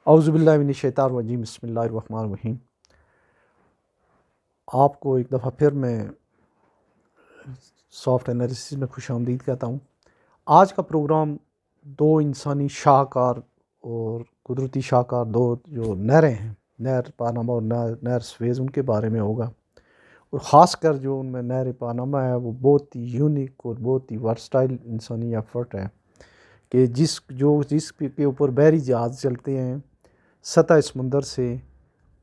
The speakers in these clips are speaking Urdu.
اعوذ باللہ من الشیطان الرجیم، بسم اللہ الرحمن الرحیم۔ آپ کو ایک دفعہ پھر میں سافٹ انالیسس میں خوش آمدید کہتا ہوں۔ آج کا پروگرام دو انسانی شاہکار اور قدرتی شاہکار دو جو نہریں ہیں، نہر پاناما اور نہر سویز، ان کے بارے میں ہوگا، اور خاص کر جو ان میں نہر پاناما ہے وہ بہت ہی یونیک اور بہت ہی ورسٹائل انسانی ایفرٹ ہے کہ جس کے اوپر بحری جہاز چلتے ہیں سطح سمندر سے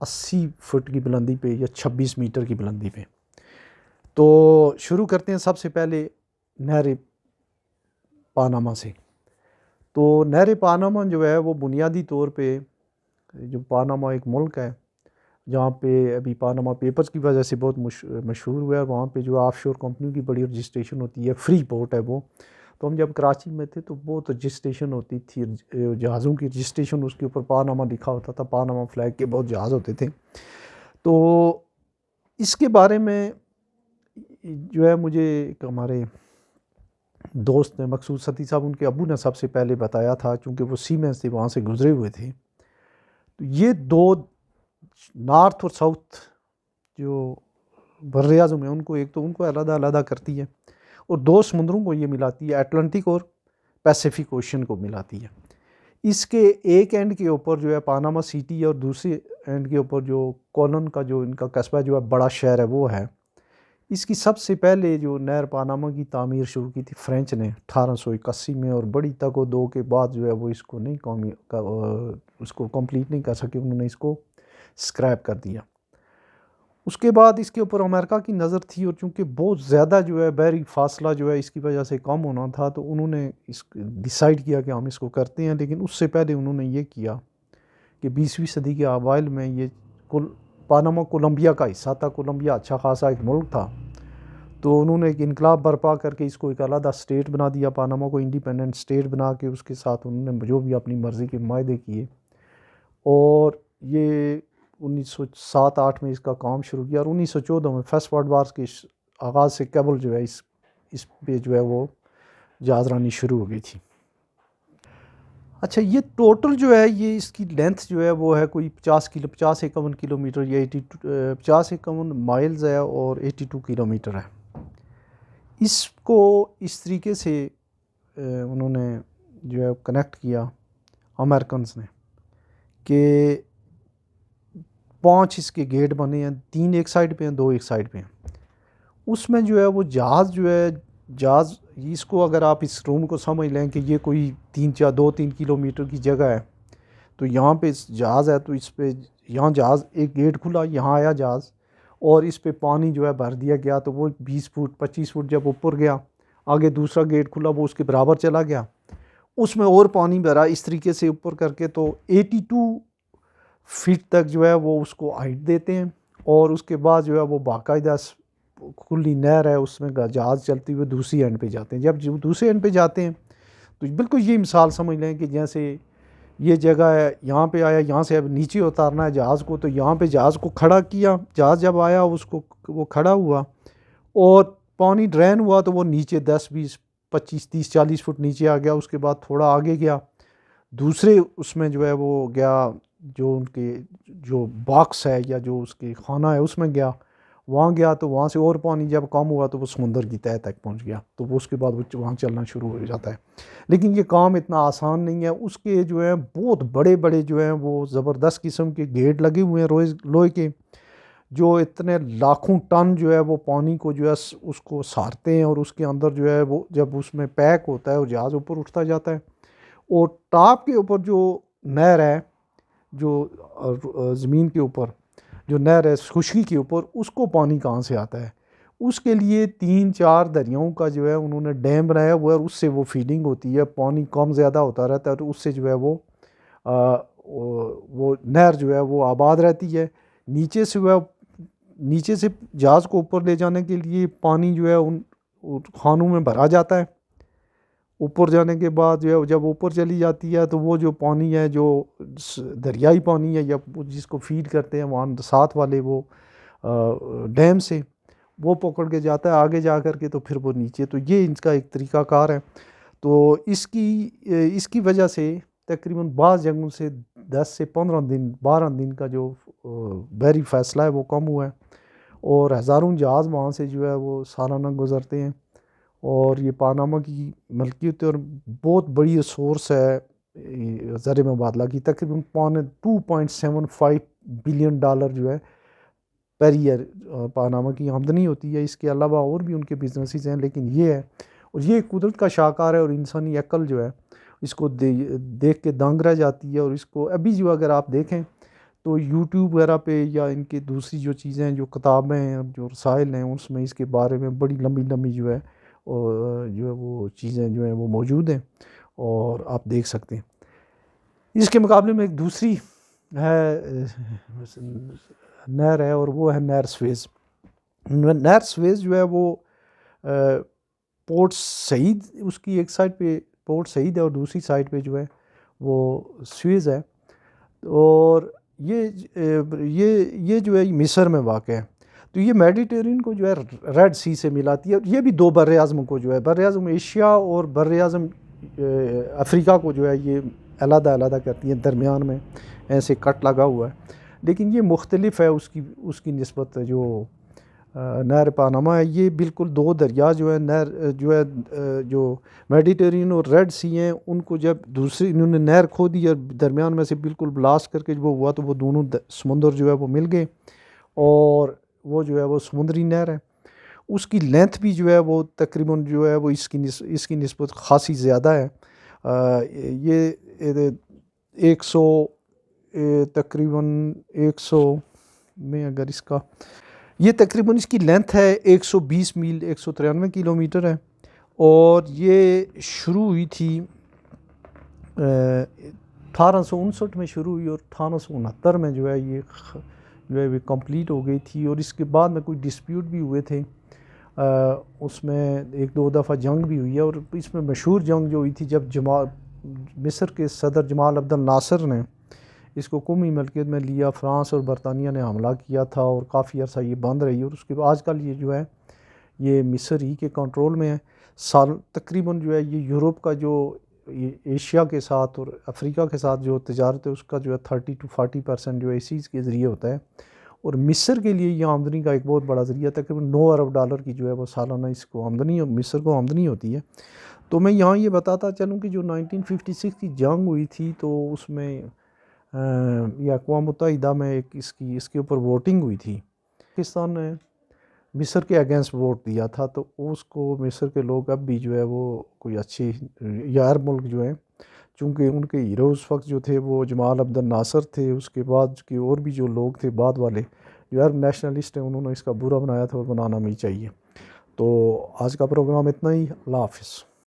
80 فٹ کی بلندی پہ یا 26 میٹر کی بلندی پہ۔ تو شروع کرتے ہیں سب سے پہلے نہر پاناما سے۔ تو نہر پاناما جو ہے وہ بنیادی طور پہ، جو پاناما ایک ملک ہے جہاں پہ ابھی پاناما پیپرز کی وجہ سے بہت مشہور ہوا ہے، وہاں پہ جو آف شور کمپنیوں کی بڑی رجسٹریشن ہوتی ہے، فری پورٹ ہے وہ۔ تو ہم جب کراچی میں تھے تو بہت رجسٹریشن ہوتی تھی، جہازوں کی رجسٹریشن، اس کے اوپر پاناما لکھا ہوتا تھا، پاناما فلیگ کے بہت جہاز ہوتے تھے۔ تو اس کے بارے میں جو ہے مجھے ایک ہمارے دوست نے، مقصود ستی صاحب، ان کے ابو نے سب سے پہلے بتایا تھا، چونکہ وہ سی مین سے وہاں سے گزرے ہوئے تھے۔ تو یہ دو نارتھ اور ساؤتھ جو بر اعظم ہیں، ان کو ایک تو ان کو علیحدہ علیحدہ کرتی ہے، اور دو سمندروں کو یہ ملاتی ہے، اٹلانٹک اور پیسیفک اوشن کو ملاتی ہے۔ اس کے ایک اینڈ کے اوپر جو ہے پاناما سٹی ہے، اور دوسرے اینڈ کے اوپر جو کولن کا جو ان کا قصبہ جو ہے بڑا شہر ہے وہ ہے۔ اس کی سب سے پہلے جو نہر پاناما کی تعمیر شروع کی تھی فرینچ نے 1881 میں، اور بڑی تگ و دو کے بعد جو ہے وہ اس کو کمپلیٹ نہیں کر سکے، انہوں نے اس کو سکریپ کر دیا۔ اس کے بعد اس کے اوپر امریکہ کی نظر تھی، اور چونکہ بہت زیادہ جو ہے بحری فاصلہ جو ہے اس کی وجہ سے کم ہونا تھا، تو انہوں نے اس ڈیسائیڈ کیا کہ ہم اس کو کرتے ہیں۔ لیکن اس سے پہلے انہوں نے یہ کیا کہ 20ویں صدی کے اوائل میں یہ پاناما کولمبیا کا حصہ تھا، کولمبیا اچھا خاصا ایک ملک تھا، تو انہوں نے ایک انقلاب برپا کر کے اس کو ایک علیحدہ اسٹیٹ بنا دیا، پاناما کو انڈیپینڈنٹ اسٹیٹ بنا کے اس کے ساتھ انہوں نے جو بھی اپنی مرضی کے معاہدے کیے، اور یہ 1907-8 میں اس کا کام شروع کیا، اور 1914 میں فرسٹ ورلڈ وار کے آغاز سے کیبل جو ہے اس پہ جو ہے وہ جہاز رانی شروع ہو گئی تھی۔ اچھا، یہ ٹوٹل جو ہے یہ اس کی لینتھ جو ہے وہ ہے کوئی 50-51 کلومیٹر یا 50-51 مائلز ہے، اور 82 کلومیٹر ہے۔ اس کو اس طریقے سے انہوں نے جو ہے کنیکٹ کیا امریکنز نے کہ 5 اس کے گیٹ بنے ہیں، 3 ایک سائڈ پہ ہیں، 2 ایک سائڈ پہ ہیں۔ اس میں جو ہے وہ جہاز اس کو اگر آپ اس روم کو سمجھ لیں کہ یہ کوئی 2-3 کلومیٹر کی جگہ ہے، تو یہاں پہ جہاز ہے، تو اس پہ یہاں جہاز ایک گیٹ کھلا، یہاں آیا جہاز، اور اس پہ پانی جو ہے بھر دیا گیا، تو وہ 20 فٹ 25 فٹ جب اوپر گیا، آگے دوسرا گیٹ کھلا، وہ اس کے برابر چلا گیا، اس میں اور پانی بھرا، اس طریقے سے اوپر کر کے تو 82 فٹ تک جو ہے وہ اس کو ہائٹ دیتے ہیں، اور اس کے بعد جو ہے وہ باقاعدہ کھلی نہر ہے، اس میں جہاز چلتے ہوئے دوسری اینڈ پہ جاتے ہیں۔ جب دوسرے اینڈ پہ جاتے ہیں تو بالکل یہ مثال سمجھ لیں کہ جیسے یہ جگہ ہے، یہاں پہ آیا، یہاں سے اب نیچے اتارنا ہے جہاز کو، تو یہاں پہ جہاز کو کھڑا کیا، جہاز جب آیا اس کو وہ کھڑا ہوا، اور پانی ڈرین ہوا تو وہ نیچے 10-20-25-30-40 فٹ نیچے آ گیا۔ اس کے بعد تھوڑا آگے گیا، دوسرے اس میں جو ہے وہ گیا، جو ان کے جو باکس ہے یا جو اس کے خانہ ہے اس میں گیا، وہاں گیا، تو وہاں سے اور پانی جب کم ہوا تو وہ سمندر کی تہہ تک پہنچ گیا، تو وہ اس کے بعد وہ وہاں چلنا شروع ہو جاتا ہے۔ لیکن یہ کام اتنا آسان نہیں ہے، اس کے جو ہے بہت بڑے بڑے جو ہیں وہ زبردست قسم کے گیٹ لگے ہوئے ہیں لوہے کے، جو اتنے لاکھوں ٹن جو ہے وہ پانی کو جو ہے اس کو سارتے ہیں، اور اس کے اندر جو ہے وہ جب اس میں پیک ہوتا ہے اور جہاز اوپر اٹھتا جاتا ہے، اور ٹاپ کے اوپر جو نہر ہے، جو زمین کے اوپر جو نہر ہے خشکی کے اوپر، اس کو پانی کہاں سے آتا ہے؟ اس کے لیے 3-4 دریاؤں کا جو ہے انہوں نے ڈیم بنایا ہوا ہے، اور اس سے وہ فیڈنگ ہوتی ہے، پانی کم زیادہ ہوتا رہتا ہے، تو اس سے جو ہے وہ نہر جو ہے وہ آباد رہتی ہے۔ نیچے سے جہاز کو اوپر لے جانے کے لیے پانی جو ہے ان خانوں میں بھرا جاتا ہے، اوپر جانے کے بعد جو ہے جب اوپر چلی جاتی ہے تو وہ جو پانی ہے، جو دریائی پانی ہے یا جس کو فیڈ کرتے ہیں وہاں ساتھ والے وہ ڈیم سے، وہ پکڑ کے جاتا ہے آگے جا کر کے، تو پھر وہ نیچے، تو یہ ان کا ایک طریقہ کار ہے۔ تو اس کی وجہ سے تقریباً بعض جگہوں سے 10 سے 15 دن 12 دن کا جو بحری فاصلہ ہے وہ کم ہوا ہے، اور ہزاروں جہاز وہاں سے جو ہے وہ سالانہ گزرتے ہیں، اور یہ پاناما کی ملکیت اور بہت بڑی سورس ہے زر مبادلہ کی، تقریباً $2.75 بلین جو ہے پر ایئر پاناما کی آمدنی ہوتی ہے۔ اس کے علاوہ اور بھی ان کے بزنسز ہیں، لیکن یہ ہے، اور یہ قدرت کا شاہکار ہے، اور انسانی عقل جو ہے اس کو دیکھ کے دنگ رہ جاتی ہے۔ اور اس کو ابھی جو اگر آپ دیکھیں تو یوٹیوب وغیرہ پہ یا ان کے دوسری جو چیزیں ہیں، جو کتابیں ہیں، جو رسائل ہیں، اس میں اس کے بارے میں بڑی لمبی لمبی جو ہے وہ چیزیں جو ہیں وہ موجود ہیں، اور آپ دیکھ سکتے ہیں۔ اس کے مقابلے میں ایک دوسری ہے نہر ہے، اور وہ ہے نہر سویز۔ نہر سویز جو ہے وہ پورٹ سعید، اس کی ایک سائڈ پہ پورٹ سعید ہے اور دوسری سائڈ پہ جو ہے وہ سویز ہے، اور یہ جو ہے مصر میں واقع ہے۔ تو یہ میڈیٹرین کو جو ہے ریڈ سی سے ملاتی ہے، اور یہ بھی دو بر اعظموں کو جو ہے، بر اعظم ایشیا اور بر اعظم افریقہ کو جو ہے یہ علیحدہ علیحدہ کرتی ہیں، درمیان میں ایسے کٹ لگا ہوا ہے، لیکن یہ مختلف ہے اس کی نسبت جو نہر پاناما ہے۔ یہ بالکل دو دریا جو ہے نہر جو ہے جو میڈیٹرین اور ریڈ سی ہیں، ان کو جب انہوں نے نہر کھو دی اور درمیان میں سے بالکل بلاسٹ کر کے جو ہوا، تو وہ دونوں سمندر جو ہے وہ مل گئے، اور وہ جو ہے وہ سمندری نہر ہے۔ اس کی لینتھ بھی جو ہے وہ تقریباً جو ہے وہ اس کی نسبت خاصی زیادہ ہے۔ یہ 100 تقریباً 100 میں اگر اس کا یہ تقریباً اس کی لینتھ ہے 120 میل 193 کلومیٹر ہے، اور یہ شروع ہوئی تھی 1859 میں شروع ہوئی، اور 1869 میں جو ہے یہ کمپلیٹ ہو گئی تھی۔ اور اس کے بعد میں کوئی ڈسپیوٹ بھی ہوئے تھے، اس میں ایک دو دفعہ جنگ بھی ہوئی ہے، اور اس میں مشہور جنگ جو ہوئی تھی جب مصر کے صدر جمال عبد الناصر نے اس کو قومی ملکیت میں لیا، فرانس اور برطانیہ نے حملہ کیا تھا، اور کافی عرصہ یہ بند رہی، اور اس کے بعد آج کل یہ جو ہے یہ مصر ہی کے کنٹرول میں ہے۔ تقریباً جو ہے یہ یورپ کا جو ایشیا کے ساتھ اور افریقہ کے ساتھ جو تجارت ہے، اس کا جو ہے 30 to 40% جو ہے اسی کے ذریعے ہوتا ہے، اور مصر کے لیے یہ آمدنی کا ایک بہت بڑا ذریعہ، تقریباً $9 ارب کی جو ہے وہ سالانہ اس کو مصر کو آمدنی ہوتی ہے۔ تو میں یہاں یہ بتاتا چلوں کہ جو 1956 کی جنگ ہوئی تھی، تو اس میں یہ اقوام متحدہ میں اس کے اوپر ووٹنگ ہوئی تھی، پاکستان نے مصر کے اگینسٹ ووٹ دیا تھا، تو اس کو مصر کے لوگ اب بھی جو ہے وہ کوئی اچھی یا عرب ملک جو ہے، چونکہ ان کے ہیرو اس وقت جو تھے وہ جمال عبد الناصر تھے، اس کے بعد کے اور بھی جو لوگ تھے بعد والے جو عرب نیشنلسٹ ہیں، انہوں نے اس کا برا بنایا تھا، اور بنانا نہیں چاہیے۔ تو آج کا پروگرام اتنا ہی، اللہ حافظ۔